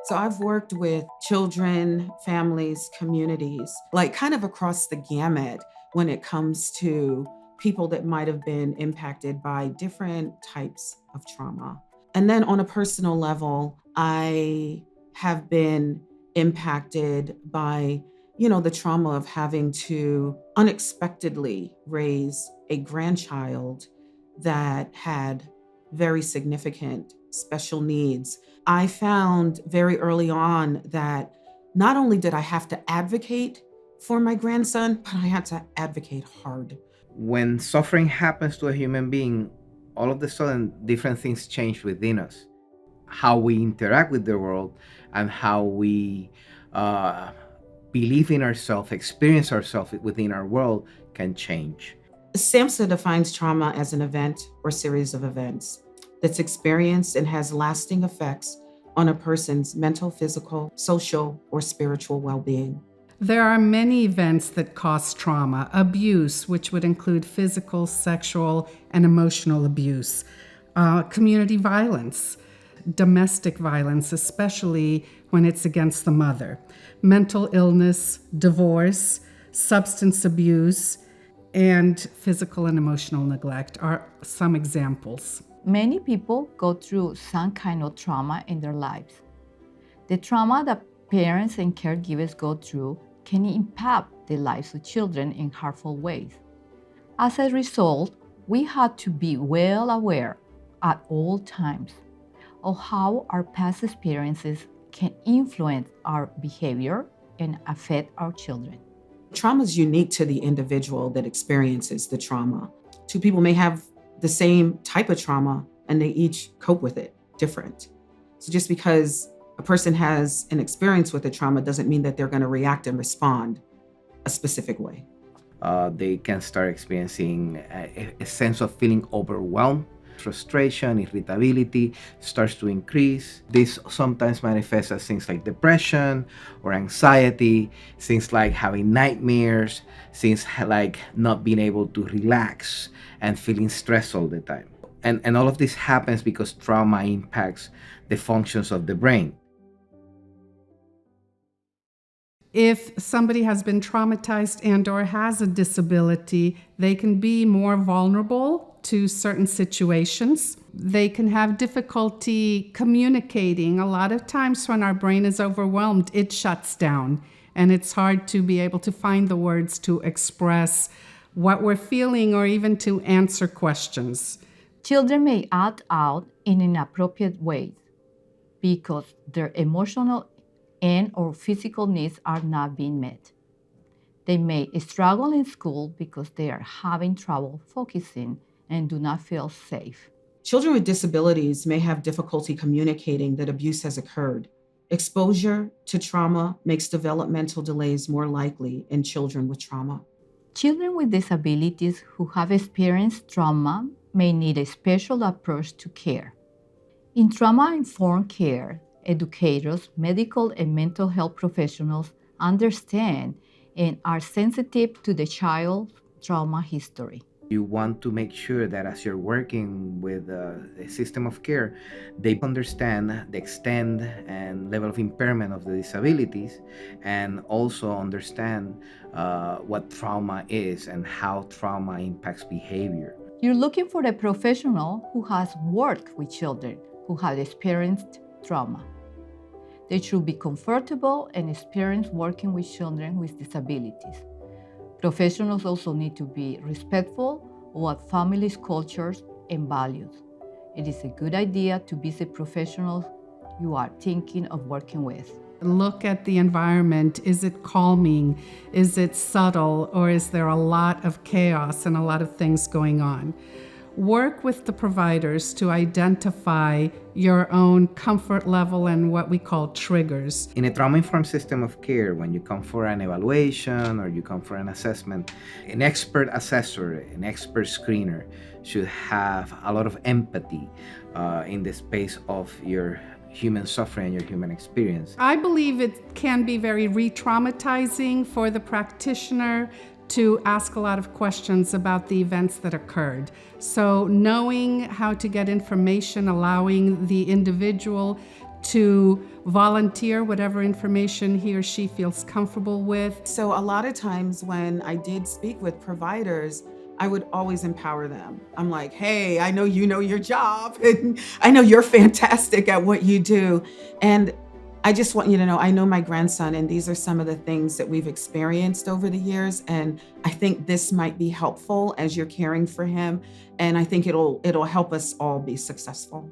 So I've worked with children, families, communities, like kind of across the gamut when it comes to people that might have been impacted by different types of trauma. And then on a personal level, I have been impacted by, the trauma of having to unexpectedly raise a grandchild that had very significant special needs. I found very early on that not only did I have to advocate for my grandson, but I had to advocate hard. When suffering happens to a human being, all of a sudden different things change within us. How we interact with the world and how we uh, believe in ourselves, experience ourselves within our world can change. SAMHSA defines trauma as an event or series of events that's experienced and has lasting effects on a person's mental, physical, social, or spiritual well being. There are many events that cause trauma: abuse, which would include physical, sexual, and emotional abuse, community violence, domestic violence, especially when it's against the mother, mental illness, divorce, substance abuse, and physical and emotional neglect are some examples. Many people go through some kind of trauma in their lives. The trauma that parents and caregivers go through can impact the lives of children in harmful ways. As a result, we have to be well aware at all times of how our past experiences can influence our behavior and affect our children. Trauma is unique to the individual that experiences the trauma. Two people may have the same type of trauma and they each cope with it different. So just because a person has an experience with a trauma doesn't mean that they're going to react and respond a specific way. They can start experiencing a sense of feeling overwhelmed. Frustration, irritability starts to increase. This sometimes manifests as things like depression or anxiety, things like having nightmares, things like not being able to relax and feeling stressed all the time. And all of this happens because trauma impacts the functions of the brain. If somebody has been traumatized and or has a disability, they can be more vulnerable to certain situations. They can have difficulty communicating. A lot of times when our brain is overwhelmed, it shuts down, and it's hard to be able to find the words to express what we're feeling or even to answer questions. Children may act out in inappropriate ways because their emotional and or physical needs are not being met. They may struggle in school because they are having trouble focusing and do not feel safe. Children with disabilities may have difficulty communicating that abuse has occurred. Exposure to trauma makes developmental delays more likely in children with trauma. Children with disabilities who have experienced trauma may need a special approach to care. In trauma-informed care, educators, medical and mental health professionals understand and are sensitive to the child's trauma history. You want to make sure that as you're working with a system of care, they understand the extent and level of impairment of the disabilities, and also understand what trauma is and how trauma impacts behavior. You're looking for a professional who has worked with children who have experienced trauma. They should be comfortable and experienced working with children with disabilities. Professionals also need to be respectful of what families' cultures and values. It is a good idea to visit professionals you are thinking of working with. Look at the environment. Is it calming? Is it subtle? Or is there a lot of chaos and a lot of things going on? Work with the providers to identify your own comfort level and what we call triggers. In a trauma-informed system of care, when you come for an evaluation or you come for an assessment, an expert assessor, an expert screener should have a lot of empathy in the space of your human suffering and your human experience. I believe it can be very re-traumatizing for the practitioner to ask a lot of questions about the events that occurred. So knowing how to get information, allowing the individual to volunteer whatever information he or she feels comfortable with. So a lot of times when I did speak with providers, I would always empower them. I'm like, hey, I know you know your job, and I know you're fantastic at what you do. And I just want you to know, I know my grandson, and these are some of the things that we've experienced over the years. And I think this might be helpful as you're caring for him. And I think it'll help us all be successful.